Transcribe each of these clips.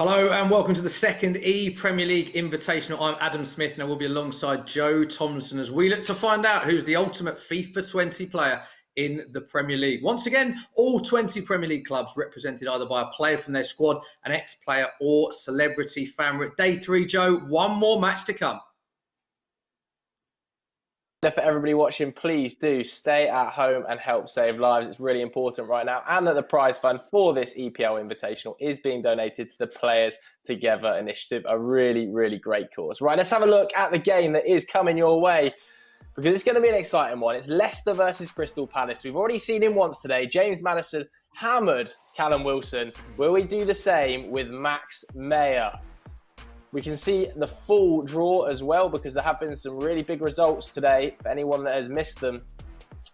Hello and welcome to the second Premier League Invitational. I'm Adam Smith and I will be alongside Joe Thompson as we look to find out who's the ultimate FIFA 20 player in the Premier League. Once again, all 20 Premier League clubs represented either by a player from their squad, an ex-player or celebrity fan. We're at day 3, Joe. One more match to come. For everybody watching, please do stay at home and help save lives. It's really important right now. And that the prize fund for this EPL Invitational is being donated to the Players Together initiative. A really, really great cause. Right, let's have a look at the game that is coming your way, because it's going to be an exciting one. It's Leicester versus Crystal Palace. We've already seen him once today. James Maddison hammered Callum Wilson. Will we do the same with Max Meyer? We can see the full draw as well, because there have been some really big results today for anyone that has missed them.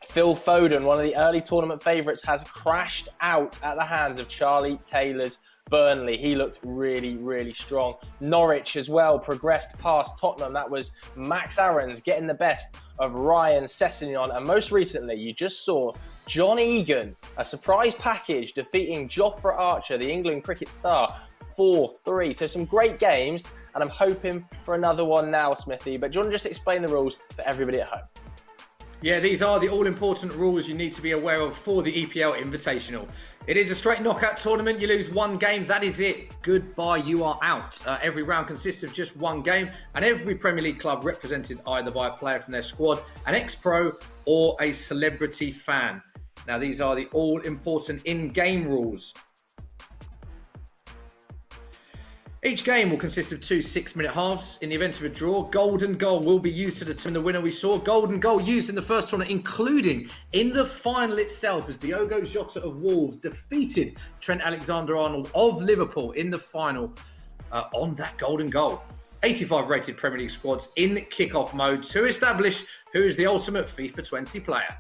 Phil Foden, one of the early tournament favourites, has crashed out at the hands of Charlie Taylor's Burnley. He looked really, really strong. Norwich as well progressed past Tottenham. That was Max Aarons getting the best of Ryan Sessegnon. And most recently, you just saw John Egan, a surprise package, defeating Jofra Archer, the England cricket star, 4-3. So some great games, and I'm hoping for another one now, Smithy. But do you want to just explain the rules for everybody at home? Yeah, these are the all-important rules you need to be aware of for the EPL Invitational. It is a straight knockout tournament. You lose one game, that is it. Goodbye, you are out. Every round consists of just one game, and every Premier League club represented either by a player from their squad, an ex-pro, or a celebrity fan. Now, these are the all-important in-game rules. Each game will consist of 2 6-minute halves. In the event of a draw, golden goal will be used to determine the winner. We saw golden goal used in the first tournament, including in the final itself, as Diogo Jota of Wolves defeated Trent Alexander-Arnold of Liverpool in the final on that golden goal. 85 rated Premier League squads in kick-off mode to establish who is the ultimate FIFA 20 player.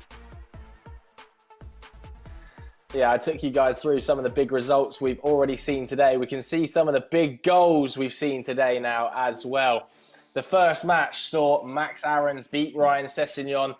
Yeah, I took you guys through some of the big results we've already seen today. We can see some of the big goals we've seen today now as well. The first match saw Max Aarons beat Ryan Sessegnon.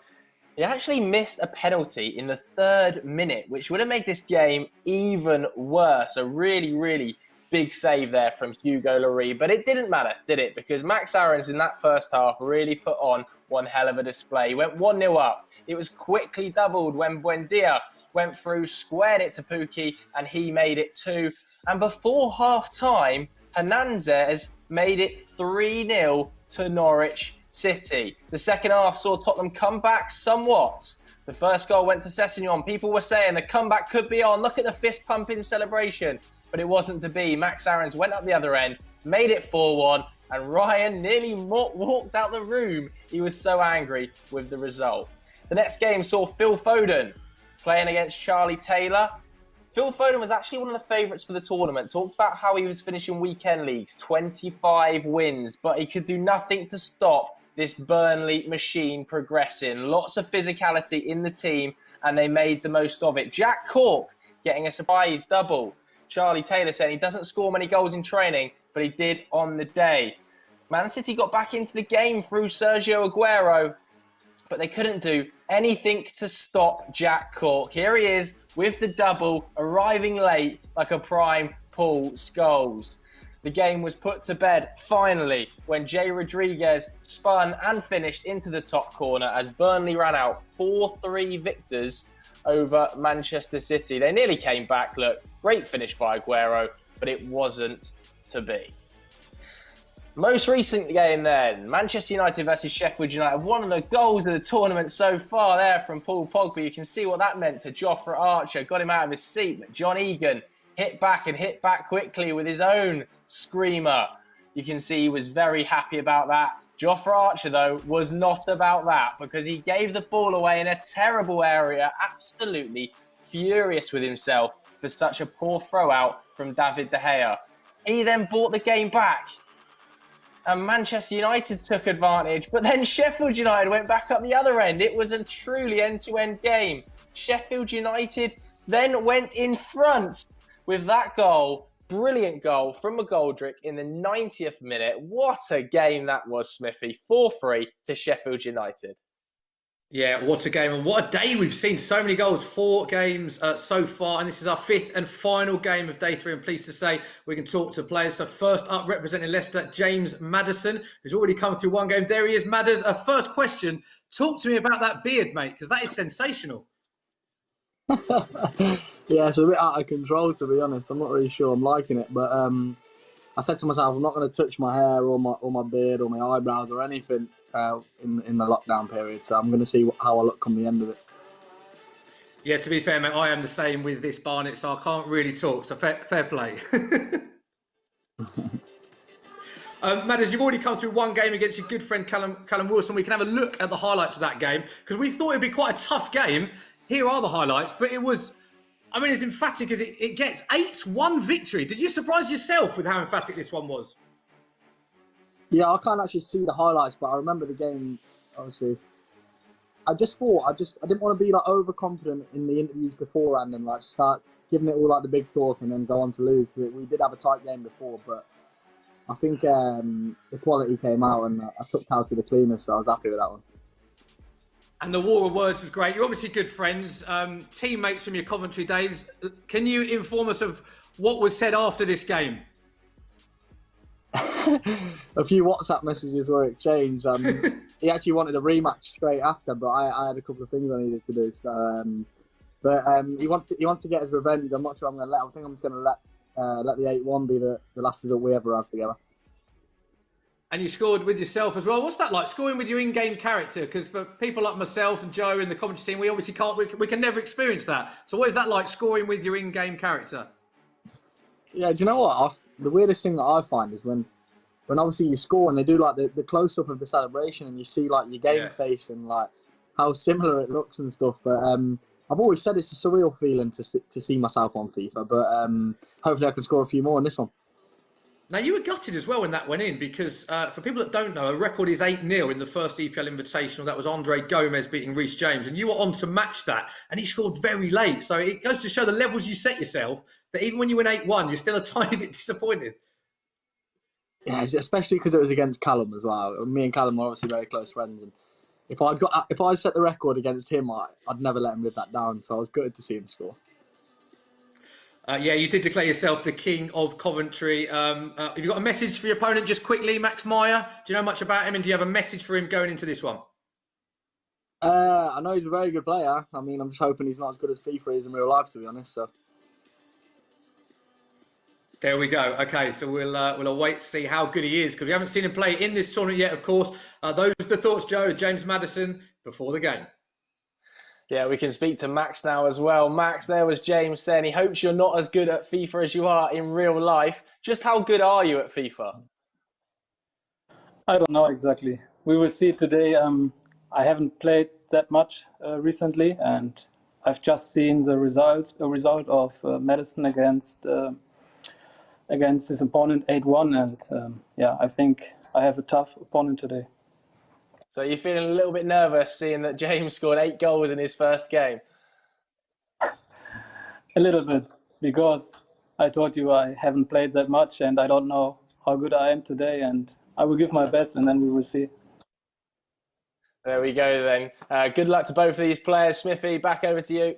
He actually missed a penalty in the 3rd minute, which would have made this game even worse. A really, really big save there from Hugo Lloris. But it didn't matter, did it? Because Max Aarons in that first half really put on one hell of a display. He went 1-0 up. It was quickly doubled when Buendia went through, squared it to Pukki, and he made it 2. And before half-time, Hernandez made it 3-0 to Norwich City. The second half saw Tottenham come back somewhat. The first goal went to Sessegnon. People were saying the comeback could be on. Look at the fist-pumping celebration. But it wasn't to be. Max Aarons went up the other end, made it 4-1, and Ryan nearly walked out the room. He was so angry with the result. The next game saw Phil Foden playing against Charlie Taylor. Phil Foden was actually one of the favourites for the tournament. Talked about how he was finishing weekend leagues, 25 wins, but he could do nothing to stop this Burnley machine progressing. Lots of physicality in the team, and they made the most of it. Jack Cork getting a surprise double. Charlie Taylor saying he doesn't score many goals in training, but he did on the day. Man City got back into the game through Sergio Aguero, but they couldn't do anything to stop Jack Cork. Here he is with the double, arriving late like a prime Paul Scholes. The game was put to bed finally when Jay Rodriguez spun and finished into the top corner as Burnley ran out 4-3 victors over Manchester City. They nearly came back. Look, great finish by Aguero, but it wasn't to be. Most recent game then, Manchester United versus Sheffield United. One of the goals of the tournament so far there from Paul Pogba. You can see what that meant to Jofra Archer. Got him out of his seat. But John Egan hit back quickly with his own screamer. You can see he was very happy about that. Jofra Archer, though, was not about that because he gave the ball away in a terrible area. Absolutely furious with himself for such a poor throw out from David De Gea. He then brought the game back, and Manchester United took advantage, but then Sheffield United went back up the other end. It was a truly end-to-end game. Sheffield United then went in front with that goal. Brilliant goal from McGoldrick in the 90th minute. What a game that was, Smithy. 4-3 to Sheffield United. Yeah, what a game and what a day we've seen. So many goals, 4 games so far, and this is our 5th and final game of day 3. I'm pleased to say we can talk to players. So first up, representing Leicester, James Maddison, who's already come through 1 game. There he is, Madders. First question, talk to me about that beard, mate, because that is sensational. Yeah, it's a bit out of control, to be honest. I'm not really sure I'm liking it, but I said to myself, I'm not going to touch my hair or my beard or my eyebrows or anything in the lockdown period. So I'm going to see how I look come the end of it. Yeah, to be fair, mate, I am the same with this Barnet, so I can't really talk. So fair play. Maddison, you've already come through 1 game against your good friend Callum Wilson. We can have a look at the highlights of that game because we thought it'd be quite a tough game. Here are the highlights, but it was, I mean, as emphatic as it gets. 8-1 victory. Did you surprise yourself with how emphatic this one was? Yeah, I can't actually see the highlights, but I remember the game, obviously. I didn't want to be like overconfident in the interviews beforehand and like start giving it all like the big talk and then go on to lose. We did have a tight game before, but I think the quality came out and I took Cal to the cleaners, so I was happy with that one. And the war of words was great. You're obviously good friends, teammates from your Coventry days. Can you inform us of what was said after this game? A few WhatsApp messages were exchanged. He actually wanted a rematch straight after, but I had a couple of things I needed to do. So, he wants to get his revenge. I'm not sure I'm going to let him. I think I'm just going to let the 8-1 be the last result we ever have together. And you scored with yourself as well. What's that like, scoring with your in-game character? Because for people like myself and Joe in the commentary team, we obviously we can never experience that. So what is that like, scoring with your in-game character? Yeah, do you know what? The weirdest thing that I find is when obviously you score and they do like the close-up of the celebration and you see like your game face and like how similar it looks and stuff. But I've always said it's a surreal feeling to see myself on FIFA. But hopefully I can score a few more in this one. Now, you were gutted as well when that went in because, for people that don't know, a record is 8-0 in the first EPL Invitational. That was Andre Gomez beating Reece James, and you were on to match that, and he scored very late. So it goes to show the levels you set yourself, that even when you win 8-1, you're still a tiny bit disappointed. Yeah, especially because it was against Callum as well. Me and Callum were obviously very close friends, and if I set the record against him, I'd never let him live that down. So I was gutted to see him score. Yeah, you did declare yourself the king of Coventry. Have you got a message for your opponent just quickly, Max Meyer? Do you know much about him and do you have a message for him going into this one? I know he's a very good player. I mean, I'm just hoping he's not as good as FIFA is in real life, to be honest. So there we go. Okay, so we'll await to see how good he is because we haven't seen him play in this tournament yet, of course. Those are the thoughts, Joe, James Maddison before the game. Yeah, we can speak to Max now as well. Max, there was James saying he hopes you're not as good at FIFA as you are in real life. Just how good are you at FIFA? I don't know exactly. We will see today. I haven't played that much recently, and I've just seen the result of Madison against his opponent 8-1, and I think I have a tough opponent today. So you're feeling a little bit nervous seeing that James scored 8 goals in his first game? A little bit, because I told you I haven't played that much and I don't know how good I am today, and I will give my best and then we will see. There we go then. Good luck to both of these players. Smithy, back over to you.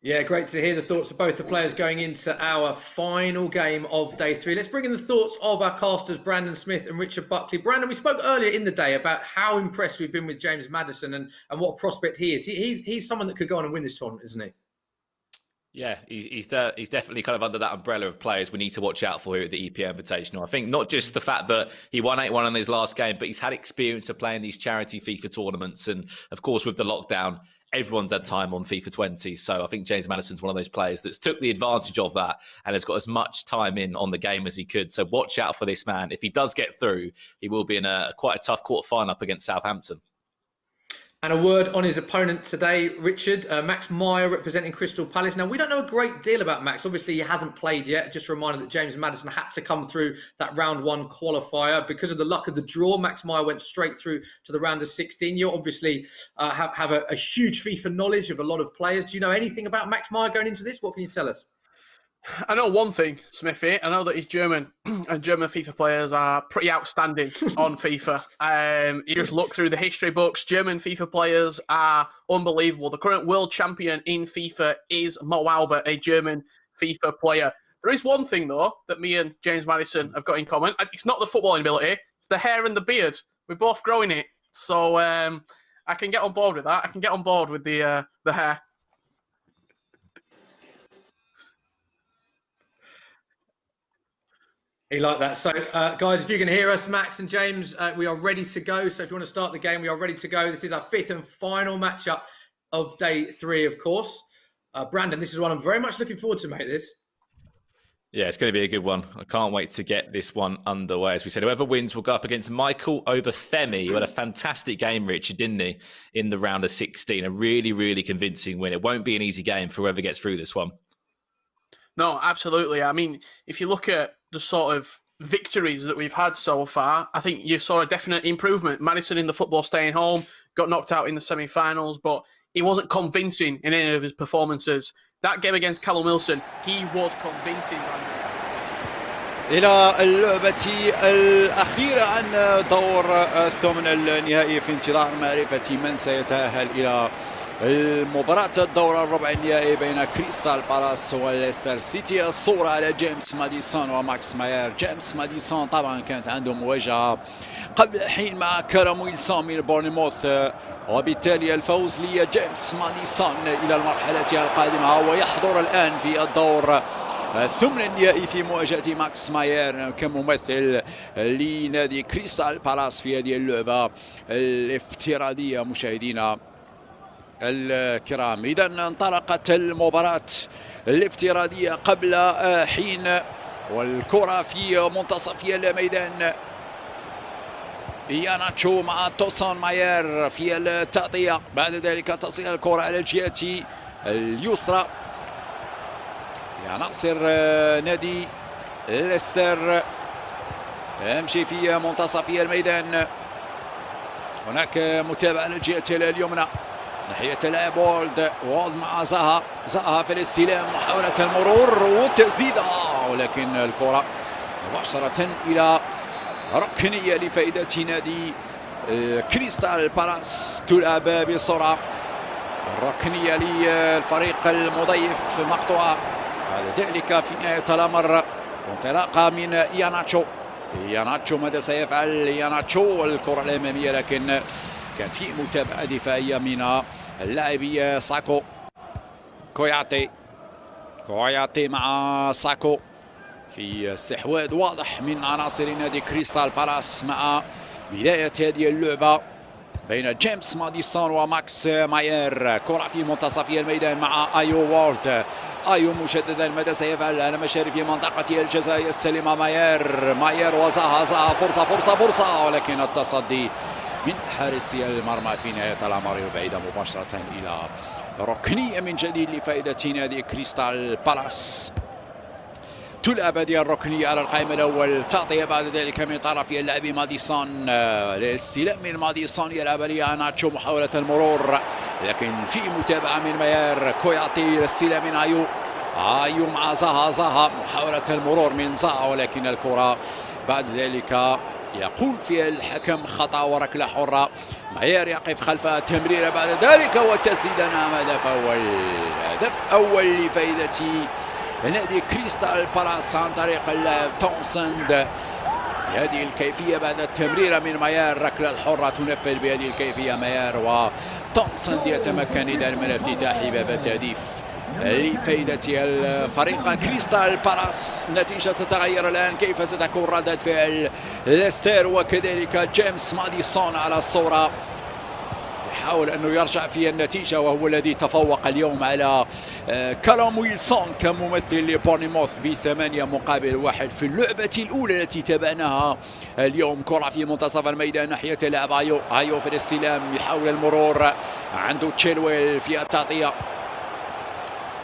Yeah, great to hear the thoughts of both the players going into our final game of day 3. Let's bring in the thoughts of our casters, Brandon Smith and Richard Buckley. Brandon, we spoke earlier in the day about how impressed we've been with James Maddison and what a prospect he is. He's someone that could go on and win this tournament, isn't he? Yeah, he's definitely kind of under that umbrella of players we need to watch out for here at the EPL Invitational. I think not just the fact that he won 8-1 in his last game, but he's had experience of playing these charity FIFA tournaments. And of course, with the lockdown, everyone's had time on FIFA 20. So I think James Maddison's one of those players that's took the advantage of that and has got as much time in on the game as he could. So watch out for this man. If he does get through, he will be in quite a tough quarter-final up against Southampton. And a word on his opponent today, Richard, Max Meyer representing Crystal Palace. Now, we don't know a great deal about Max. Obviously, he hasn't played yet. Just a reminder that James Maddison had to come through that round 1 qualifier. Because of the luck of the draw, Max Meyer went straight through to the round of 16. You obviously have a huge FIFA knowledge of a lot of players. Do you know anything about Max Meyer going into this? What can you tell us? I know one thing, Smithy. I know that he's German, and German FIFA players are pretty outstanding on FIFA. You just look through the history books. German FIFA players are unbelievable. The current world champion in FIFA is Mo Albert, a German FIFA player. There is one thing, though, that me and James Maddison have got in common. It's not the footballing ability. It's the hair and the beard. We're both growing it. So I can get on board with that. I can get on board with the hair. He liked that. So, guys, if you can hear us, Max and James, we are ready to go. So if you want to start the game, we are ready to go. This is our 5th and final matchup of day 3, of course. Brandon, this is one I'm very much looking forward to, mate, this. Yeah, it's going to be a good one. I can't wait to get this one underway. As we said, whoever wins will go up against Michael Obafemi, who had a fantastic game, Richard, didn't he, in the round of 16. A really, really convincing win. It won't be an easy game for whoever gets through this one. No, absolutely. I mean, if you look at the sort of victories that we've had so far, I think you saw a definite improvement. Madison in the football staying home, got knocked out in the semi-finals, but he wasn't convincing in any of his performances. That game against Callum Wilson, he was convincing. إلى اللعبة الأخيرة عن دور الثمن النهائي في انتظار معرفة من سيتأهل إلى المباراة الدور الربع النهائي بين كريستال بالاس وليستر سيتي. الصورة على جيمس ماديسون وماكس ماير. جيمس ماديسون طبعا كانت عنده مواجهة قبل حين مع كرم ويلسون من بورنموث، وبالتالي الفوز لجيمس ماديسون إلى المرحلة القادمة، ويحضر الآن في الدور الثمن النهائي في مواجهة ماكس ماير كممثل لنادي كريستال بالاس في هذه اللعبة الافتراضية. مشاهدينا الكرام، إذا انطلقت المباراة الافتراضية قبل حين، والكرة في منتصف الميدان. إياناتشو مع توسون ماير في التغطية، بعد ذلك تصل الكرة على الجهة اليسرى عناصر نادي ليستر، يمشي في منتصف الميدان. هناك متابعة على الجهة اليمنى ناحية اللاعب وولد مع زاها في الاستلام، محاولة المرور والتسديدة، ولكن الكرة مباشرة إلى ركنية لفائدة نادي كريستال بالاس. تلعب بسرعة، الركنية للفريق المضيف مقطوعة. بعد ذلك في نهاية الأمر انطلاقة من إياناتشو ماذا سيفعل إياناتشو؟ الكرة الأمامية، لكن كان في متابعة دفاعية من اللاعب ساكو. كوياتي مع ساكو في استحواذ واضح من عناصر نادي كريستال بالاس مع بداية هذه اللعبة بين جيمس ماديسون وماكس ماير. كرة في منتصف الميدان مع ايو وولد. ايو مجددا ماذا سيفعل على مشارف منطقة الجزاء؟ يستلم ماير وزاها فرصة، ولكن التصدي من حارس المرمى في نهاية الأمر بعيدة مباشرة إلى ركنية من جديد لفائدة نادي كريستال بالاس. تلعب هذه الركنية على القائم الأول، تعطيها بعد ذلك من طرف اللاعب ماديسون، الاستلام من ماديسون، يلعب لإياناتشو، محاولة المرور، لكن في متابعة من ماير. كوياتي الاستلام من ايو مع زاها، محاولة المرور من زاها، ولكن الكرة بعد ذلك يقول فيها الحكم خطأ وركلة حرة. ماير يقف خلف التمريرة بعد ذلك والتسديد. نعم، هدف أول لفائدة نادي كريستال بالاس عن طريق اللاعب تونسند. بهذه الكيفية بعد التمريرة من ماير، ركلة الحرة تنفذ بهذه الكيفية ماير، وتونسند يتمكن إذا من افتتاح باب التهديف لفائدة الفريق كريستال بالاس. النتيجة تتغير الآن، كيف ستكون ردة فعل ليستر؟ وكذلك جيمس ماديسون على الصورة يحاول أنه يرجع في النتيجة، وهو الذي تفوق اليوم على كالوم ويلسون كممثل لبورنموث ب8-1 في اللعبة الأولى التي تابعناها اليوم. كرة في منتصف الميدان ناحية اللاعب ايو في الاستلام، يحاول المرور، عنده تشيلويل في التغطية،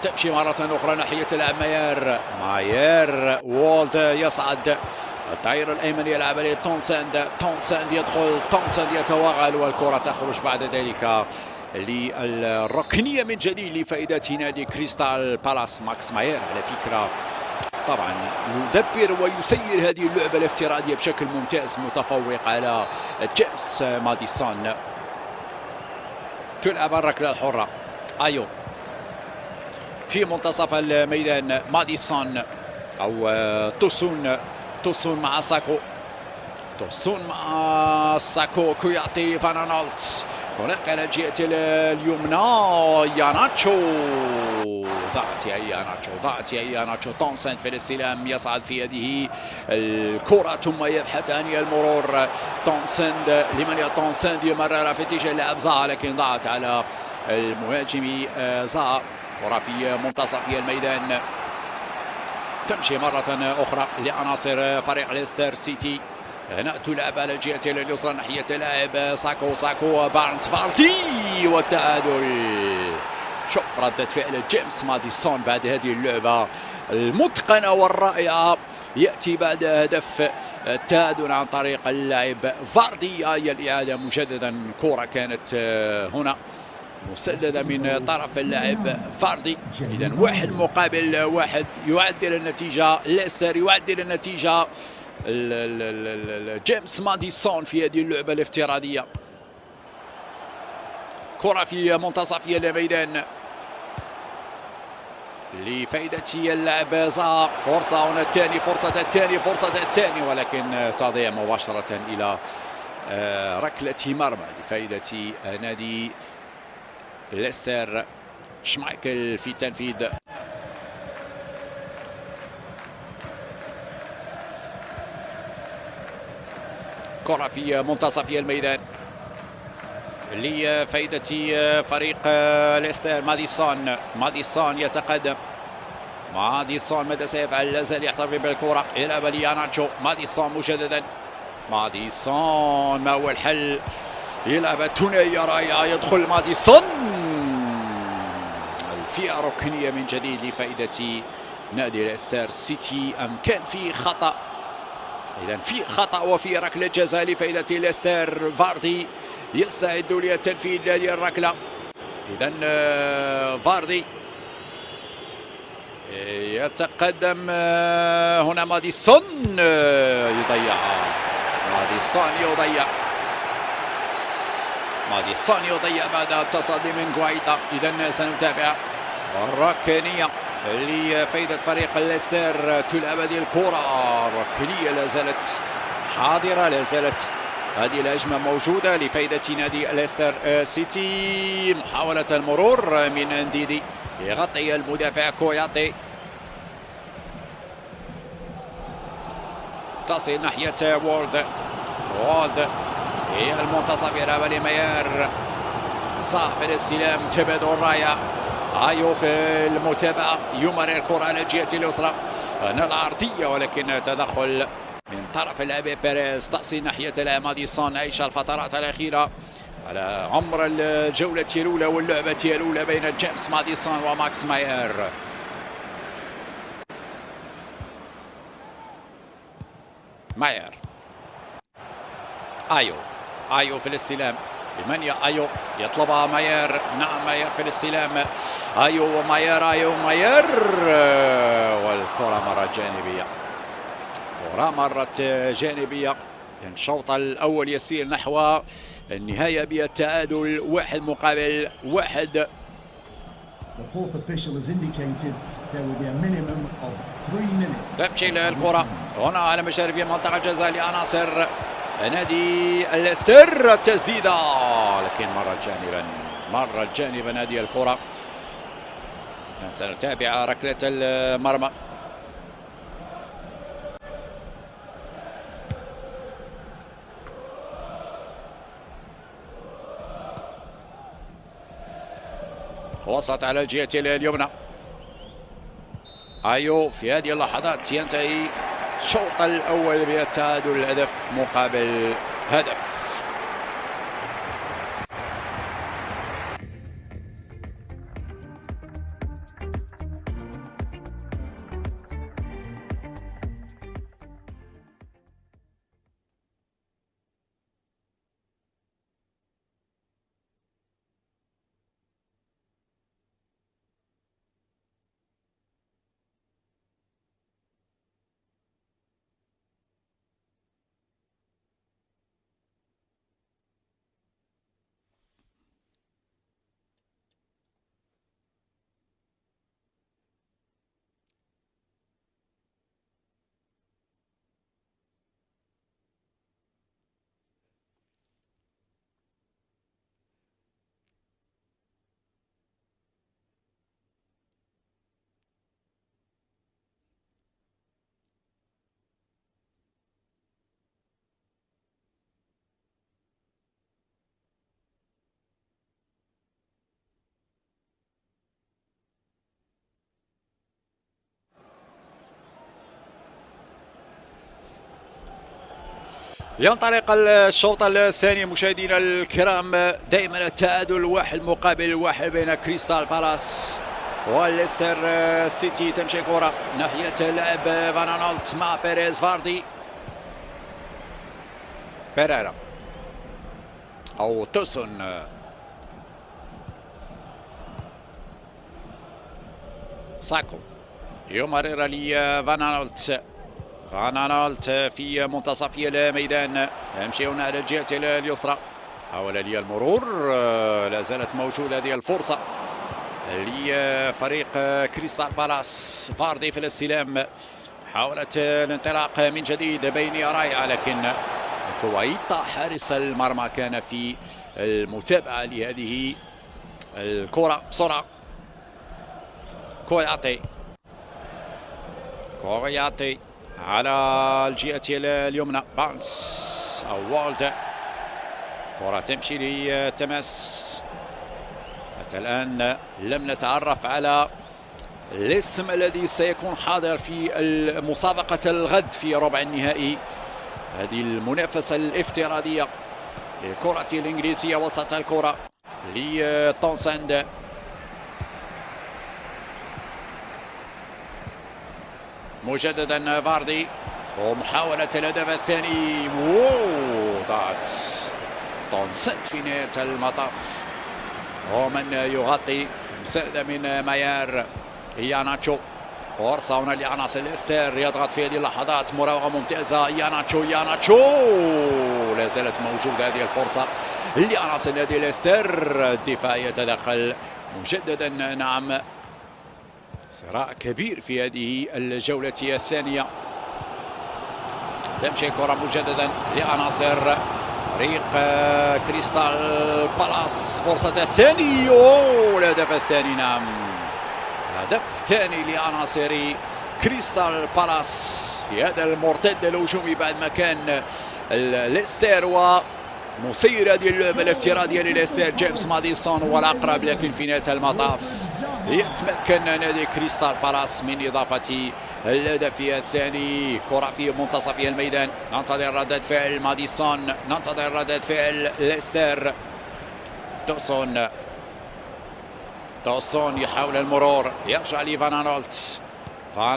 تمشي مرة أخرى ناحية اللاعب ماير وولد يصعد، الطائر الأيمن يلعب عليه تونسند يدخل، تونسند يتوغل، والكرة تخرج بعد ذلك للركنية من جديد لفائدة نادي كريستال بالاس. ماكس ماير على فكرة طبعا يدبر ويسير هذه اللعبة الافتراضية بشكل ممتاز، متفوق على جيمس ماديسون. تلعب الركلة الحرة. ايو في منتصف الميدان، ماديسون او توسون مع ساكو، توسون مع ساكو يعطي فان أرنولد، هناك على الجهة اليمنى ياناتشو، ضاعت يا ياناتشو. تونسن في الاستلام، يصعد في يده الكرة ثم يبحث عن المرور. تونسن لمن تونسن يمرر في اتجاه اللاعب زا، لكن ضاعت على المهاجم زا. كرة في منتصف الميدان تمشي مرة أخرى لعناصر فريق ليستر سيتي. هنا تلعب على الجهة اليسرى ناحية اللاعب ساكو بارنز فاردي، والتعادل. شوف ردة فعل جيمس ماديسون بعد هذه اللعبة المتقنة والرائعة، يأتي بعد هدف التعادل عن طريق اللاعب فاردي. الإعادة مجددا، كرة كانت هنا مسددة من طرف اللاعب فاردي. إذا 1-1 يعدل النتيجة، ليستر يعدل النتيجة. جيمس ماديسون في هذه اللعبة الافتراضية. كرة في منتصف الميدان لفائدة اللاعب زا. فرصة هنا الثاني، فرصة الثاني، ولكن تضيع مباشرة إلى ركلة مرمى لفائدة نادي ليستر. شمايكل في التنفيذ. كرة في منتصف الميدان لفائدة فريق ليستر. ماديسون يتقدم. ماديسون ماذا سيفعل؟ لا زال يحتفظ بالكرة، يلعب لياناتشو. ماديسون مجددا، ماديسون ما هو الحل؟ يلعب الثنائية رائعة، يدخل ماديسون. الفئة ركنية من جديد لفائدة نادي ليستر سيتي، أم كان في خطأ؟ إذا في خطأ وفي ركلة جزاء لفائدة ليستر. فاردي يستعد للتنفيذ لهذه الركلة. إذا فاردي يتقدم هنا. ماديسون يضيع، ماديسون يضيع بعد التصدي من غوايتا. إذا سنتابع الركنية لفائدة فريق ليستر. تلعب هذه الكرة ركنية، لا زالت حاضرة، لا زالت هذه الهجمة موجودة لفائدة نادي ليستر سيتي. محاولة المرور من انديدي يغطي المدافع كوياتي، تصل ناحية وولد هي المنتصف، يلعب لماير. صاحب الاستلام، تبادل رائع. ايو في المتابعة، يمرر الكرة على الجهة اليسرى، العرضية، ولكن تدخل من طرف اللاعب بيريز. تصل ناحية اللاعب ماديسون. عيش الفترات الأخيرة على عمر الجولة الأولى واللعبة الأولى بين جيمس ماديسون وماكس ماير. ماير، ايو في الاستلام. لمن ايو يطلبها ماير. نعم ماير في الاستلام. ايو وماير، والكرة مرت جانبية. الشوط الأول يسير نحو النهاية بالتعادل 1-1. تمشي الكرة هنا على مشارف منطقة جزاء لعناصر نادي ليستر. التسديدة لكن مرت جانبا هذه الكرة. سنتابع ركلة المرمى. وسط على الجهة اليمنى. ايو في هذه اللحظات ينتهي الشوط الأول بالتعادل، هدف مقابل هدف. ينطلق الشوط الثاني مشاهدينا الكرام، دائما التعادل 1-1 بين كريستال بالاس وليستر سيتي. تمشي كرة ناحية لاعب فان آنولت مع بيريز فاردي بيريرا أو توسون. ساكو يمرر لفان آنولت. فان آنولت في منتصف الميدان يمشون على الجهة اليسرى. حاول لي المرور، لا زالت موجودة هذه الفرصة لفريق كريستال بالاس. فاردي في الاستلام، حاولت الانطلاق من جديد بين رائعة، لكن كويتا حارس المرمى كان في المتابعة لهذه الكرة بسرعة. كوياتي على الجهة اليمنى، بانس أو والد. كرة تمشي للتماس. حتى الآن لم نتعرف على الاسم الذي سيكون حاضر في مسابقة الغد في ربع النهائي، هذه المنافسة الافتراضية للكرة الإنجليزية. وسط الكرة لتونسند، مجددا فاردي ومحاولة الهدف الثاني. ضاعت تونسند في نهاية المطاف، ومن يغطي مساعدة من ماير. ياناتشو، فرصة هنا لعناصر ليستر، يضغط في هذه اللحظات، مراوغة ممتازة. ياناتشو لا زالت موجودة هذه الفرصة لعناصر نادي ليستر. الدفاع يتدخل مجددا. نعم، صراع كبير في هذه الجولة الثانية. تمشي الكرة مجددا لعناصر فريق كريستال بالاس. فرصة الثاني، الهدف الثاني. نعم، هدف ثاني لعناصر كريستال بالاس في هذا المرتد الهجومي بعد ما كان ليستر ومسير هذه اللعبة الافتراضية لليستر جيمس ماديسون هو الأقرب، لكن في نهاية المطاف يتمكن نادي كريستال بالاس من إضافة الهدف الثاني. كرة في منتصف الميدان، ننتظر ردة فعل ماديسون، ننتظر ردة فعل ليستر. توسون يحاول المرور، يرجع لفان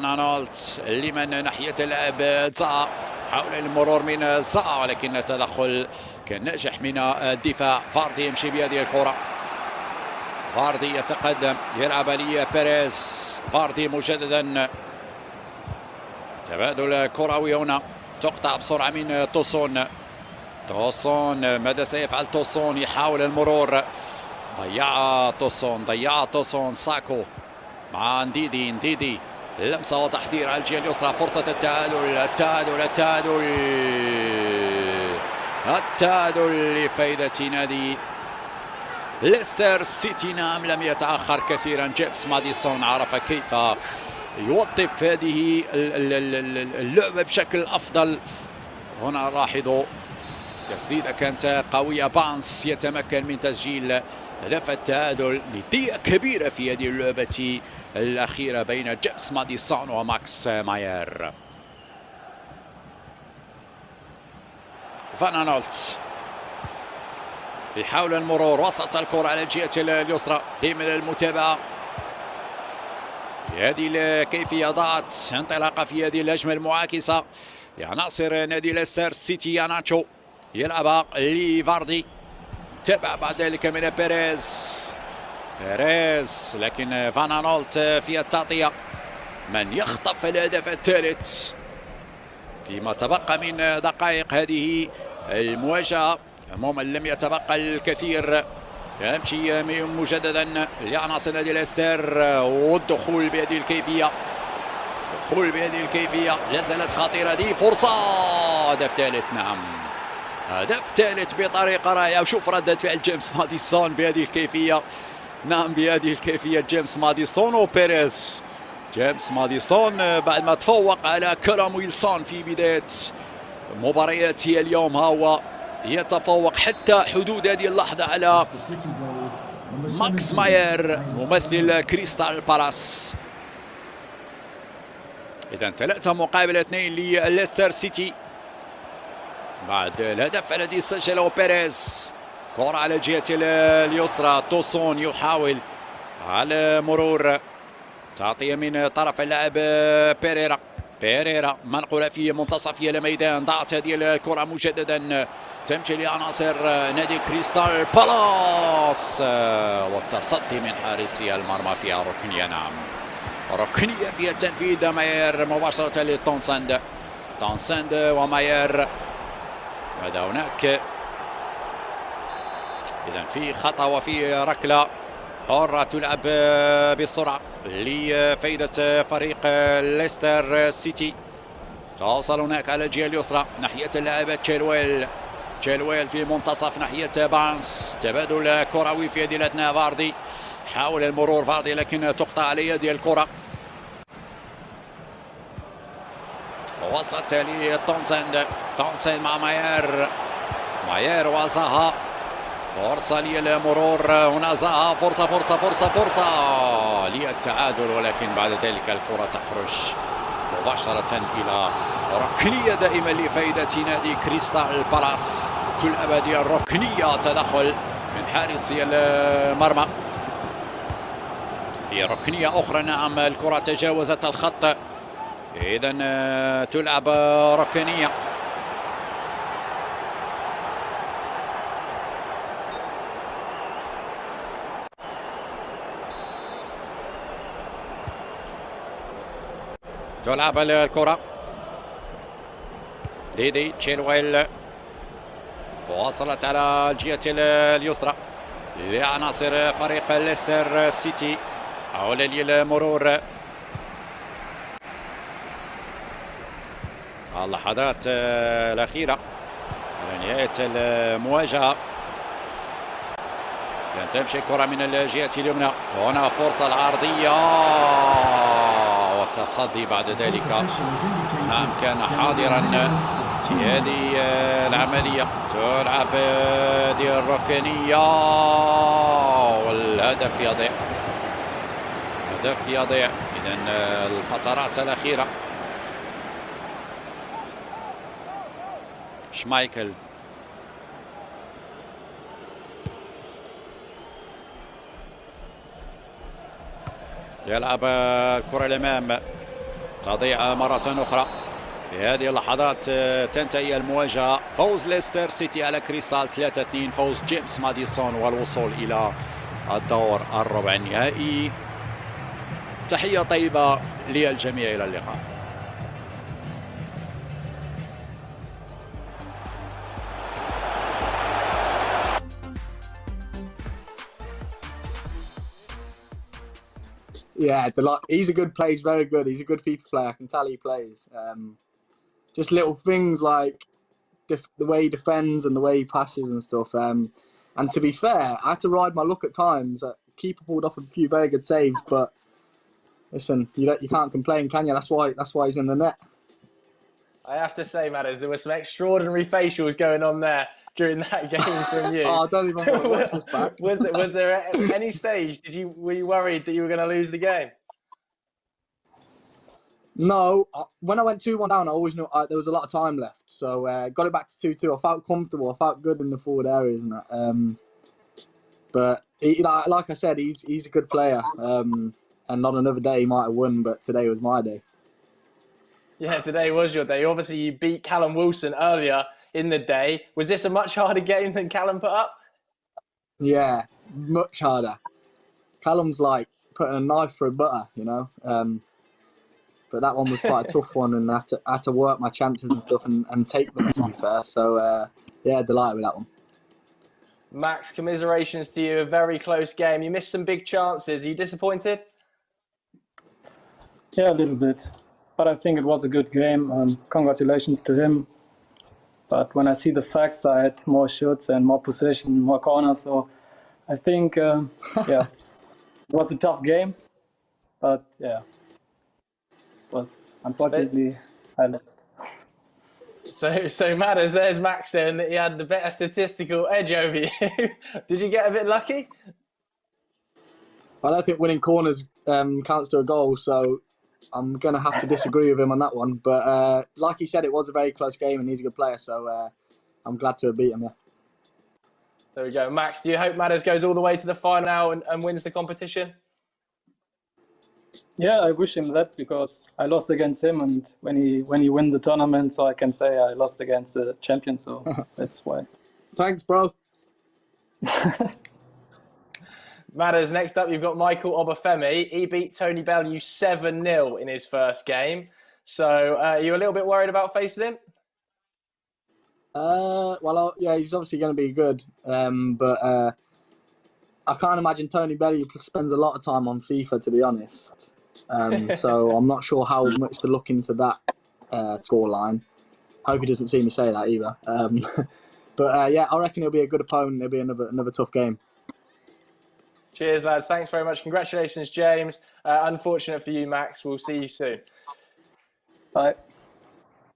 آنولت لمن ناحية اللاعب زا. حاول المرور من زا، ولكن التدخل كان ناجح من الدفاع. فاردي يمشي بهذه الكرة، فاردي يتقدم، يلعب لي بيريز. فاردي مجددا، تبادل كروي هنا، تقطع بسرعة من توسون. ماذا سيفعل توسون؟ يحاول المرور، ضيع توسون. ساكو مع نديدي، لمسة وتحضير على الجهة اليسرى. فرصة التعادل لفائدة نادي ليستر سيتي. نعم، لم يتأخر كثيرا. جيمس ماديسون عرف كيف يوظف هذه اللعبة بشكل أفضل. هنا لاحظوا تسديدة كانت قوية، بانس يتمكن من تسجيل هدف التعادل. ندية كبيرة في هذه اللعبة الأخيرة بين جيمس ماديسون وماكس ماير. فان آنولت يحاول المرور، وسط الكرة على الجهة اليسرى ضمن المتابعة. هذه الكيفية ضاعت انطلاقة في هذه الهجمة المعاكسة لعناصر نادي ليستر سيتي. ياناتشو يلعبها لفاردي، تابع بعد ذلك من بيريز، لكن فان آنولت في التغطية. من يخطف الهدف الثالث فيما تبقى من دقائق هذه المواجهة؟ عموما لم يتبقى الكثير. يمشي مجددا لعناصر نادي ليستر، والدخول بهذه الكيفية، لا زالت خطيرة. دي فرصة هدف ثالث. نعم، هدف ثالث بطريقة رائعة. وشوف ردة فعل جيمس ماديسون بهذه الكيفية. نعم، بهذه الكيفية جيمس ماديسون وبيريز. جيمس ماديسون بعد ما تفوق على كلام ويلسون في بداية مباريات اليوم، هو يتفوق حتى حدود هذه اللحظة على ماكس ماير ممثل كريستال بالاس. إذا 3-2 لليستر سيتي. بعد الهدف الذي سجله بيريز. كرة على الجهة اليسرى، توسون يحاول على مرور، تعطي من طرف اللاعب بيريرا منقولة في منتصف الميدان. ضاعت هذه الكرة مجددا، تمشي لعناصر نادي كريستال بالاس، والتصدي من حارسي المرمى فيها ركنية. نعم، ركنية في التنفيذ. ماير مباشرة لتونسند، تونسند وماير. هذا هناك إذا في خطأ وفي ركلة حرة تلعب بسرعة لفائدة فريق ليستر سيتي. توصل هناك على الجهة اليسرى ناحية اللاعب تشيلويل في منتصف ناحية بارنس. تبادل كروي في هذه الأثناء. فاردي حاول المرور فاردي لكن تقطع على يد الكرة. وصلت لتونسند، تونسند مع ماير وزاها. فرصة للمرور هنا، زاها فرصة للتعادل، ولكن بعد ذلك الكرة تخرج مباشرة إلى ركنية دائما لفائدة نادي كريستال بالاس. تلعب هذه الركنية، تدخل من حارس المرمى في ركنية أخرى. نعم، الكرة تجاوزت الخط، إذا تلعب ركنية. تلعب الكرة ديدي تشيلويل، وصلت على الجهة اليسرى لعناصر فريق ليستر سيتي. حول للمرور، اللحظات الأخيرة على نهاية المواجهة. تمشي الكرة من الجهة اليمنى، هنا فرصة العرضية والتصدي بعد ذلك. نعم، كان حاضرا في هذه العملية. تلعب هذه الركنية والهدف يضيع، هدف يضيع. إذن الفترات الأخيرة شمايكل يلعب الكرة الأمام، تضيع مرة أخرى. في هذه اللحظات تنتهي المواجهة. فوز ليستر سيتي على كريستال 3-2، فوز جيمس ماديسون والوصول إلى الدور الربع النهائي. تحية طيبة للجميع، إلى اللقاء. Yeah, he's a good player. He's very good. He's a good FIFA player. I can tell he plays. Just little things like the way he defends and the way he passes and stuff. And to be fair, I had to ride my luck at times. Keeper pulled off a few very good saves, but listen, you can't complain, can you? That's why he's in the net. I have to say, Maddison, there were some extraordinary facials going on there during that game from you. Oh, I don't even want to watch this back. Was there at any stage were you worried that you were going to lose the game? No, when I went 2-1 down, I always knew there was a lot of time left. So got it back to 2-2. I felt comfortable. I felt good in the forward areas and that. But like I said, he's a good player. And on another day he might have won, but today was my day. Yeah, today was your day. Obviously, you beat Callum Wilson earlier in the day. Was this a much harder game than Callum put up? Yeah, much harder. Callum's like putting a knife through butter, you know. But that one was quite a tough one, and I had to work my chances and stuff and take them, to be fair. So, yeah, delighted with that one. Max, commiserations to you. A very close game. You missed some big chances. Are you disappointed? Yeah, a little bit. But I think it was a good game. Congratulations to him. But when I see the facts, I had more shots and more possession, more corners. So I think, yeah, it was a tough game. But yeah, it was unfortunately I lost. So Maddison, there's Max saying that he had the better statistical edge over you. Did you get a bit lucky? I don't think winning corners counts to a goal, so I'm going to have to disagree with him on that one. But like he said, it was a very close game and he's a good player. So I'm glad to have beat him. Yeah. There we go. Max, do you hope Maddison goes all the way to the final and wins the competition? Yeah, I wish him that because I lost against him, and when he wins the tournament, so I can say I lost against the champion. So that's why. Thanks, bro. Madders, next up, you've got Michael Obafemi. He beat Tony Bellew 7-0 in his first game. So are you a little bit worried about facing him? Well, yeah, he's obviously going to be good. But I can't imagine Tony Bellew spends a lot of time on FIFA, to be honest. So I'm not sure how much to look into that scoreline. Hope he doesn't see me say that either. But yeah, I reckon he'll be a good opponent. It'll be another tough game. Cheers, lads. Thanks very much. Congratulations, James. Unfortunate for you, Max. We'll see you soon. Bye.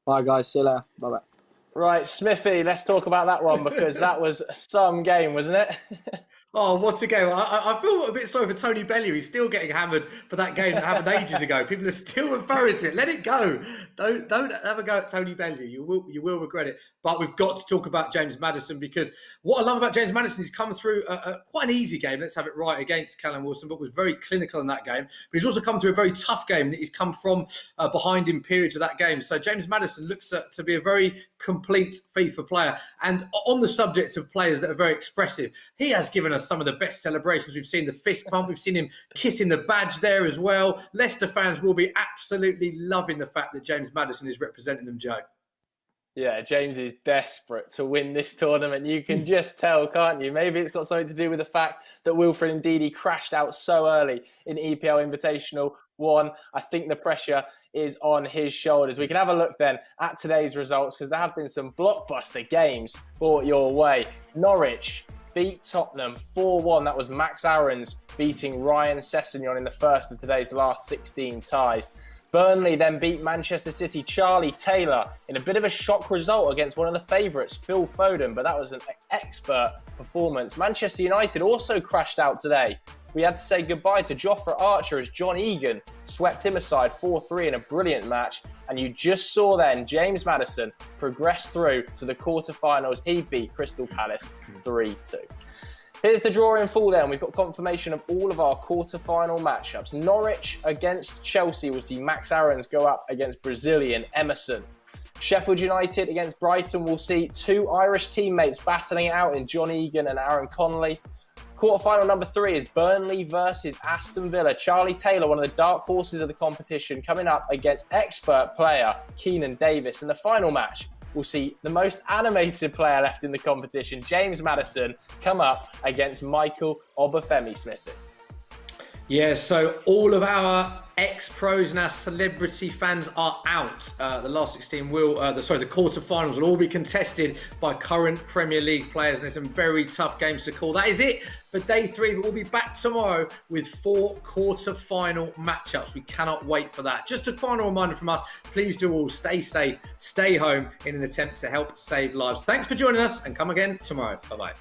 Bye, guys. See you later. Bye-bye. Right, Smithy, let's talk about that one because that was some game, wasn't it? Oh, what a game. I feel a bit sorry for Tony Bellew. He's still getting hammered for that game that happened ages ago. People are still referring to it. Let it go. Don't have a go at Tony Bellew. You will regret it. But we've got to talk about James Maddison because what I love about James Maddison, he's come through quite an easy game, let's have it right, against Callum Wilson, but was very clinical in that game. But he's also come through a very tough game that he's come from behind in periods of that game. So James Maddison looks to be a very complete FIFA player. And on the subject of players that are very expressive, he has given us some of the best celebrations. We've seen the fist pump. We've seen him kissing the badge there as well. Leicester fans will be absolutely loving the fact that James Maddison is representing them, Joe. Yeah, James is desperate to win this tournament. You can just tell, can't you? Maybe it's got something to do with the fact that Wilfred Ndidi crashed out so early in EPL Invitational 1. I think the pressure is on his shoulders. We can have a look then at today's results because there have been some blockbuster games brought your way. Norwich beat Tottenham 4-1. That was Max Aarons beating Ryan Sessegnon in the first of today's last 16 ties. Burnley then beat Manchester City. Charlie Taylor in a bit of a shock result against one of the favourites, Phil Foden, but that was an expert performance. Manchester United also crashed out today. We had to say goodbye to Jofra Archer as John Egan swept him aside 4-3 in a brilliant match. And you just saw then James Maddison progress through to the quarterfinals. He beat Crystal Palace 3-2. Here's the draw in full then. We've got confirmation of all of our quarter-final matchups. Norwich against Chelsea. We'll see Max Aarons go up against Brazilian Emerson. Sheffield United against Brighton. We'll see two Irish teammates battling it out in John Egan and Aaron Connolly. Quarter-final number 3 is Burnley versus Aston Villa. Charlie Taylor, one of the dark horses of the competition, coming up against expert player Keenan Davis. In the final match, we'll see the most animated player left in the competition, James Maddison, come up against Michael Obafemi Smith. Yeah, so all of our ex-pros and our celebrity fans are out. The last 16 will, the quarterfinals will all be contested by current Premier League players, and there's some very tough games to call. That is it for day 3, but we'll be back tomorrow with 4 quarter-final matchups. We cannot wait for that. Just a final reminder from us, please do all stay safe, stay home in an attempt to help save lives. Thanks for joining us, and come again tomorrow. Bye-bye.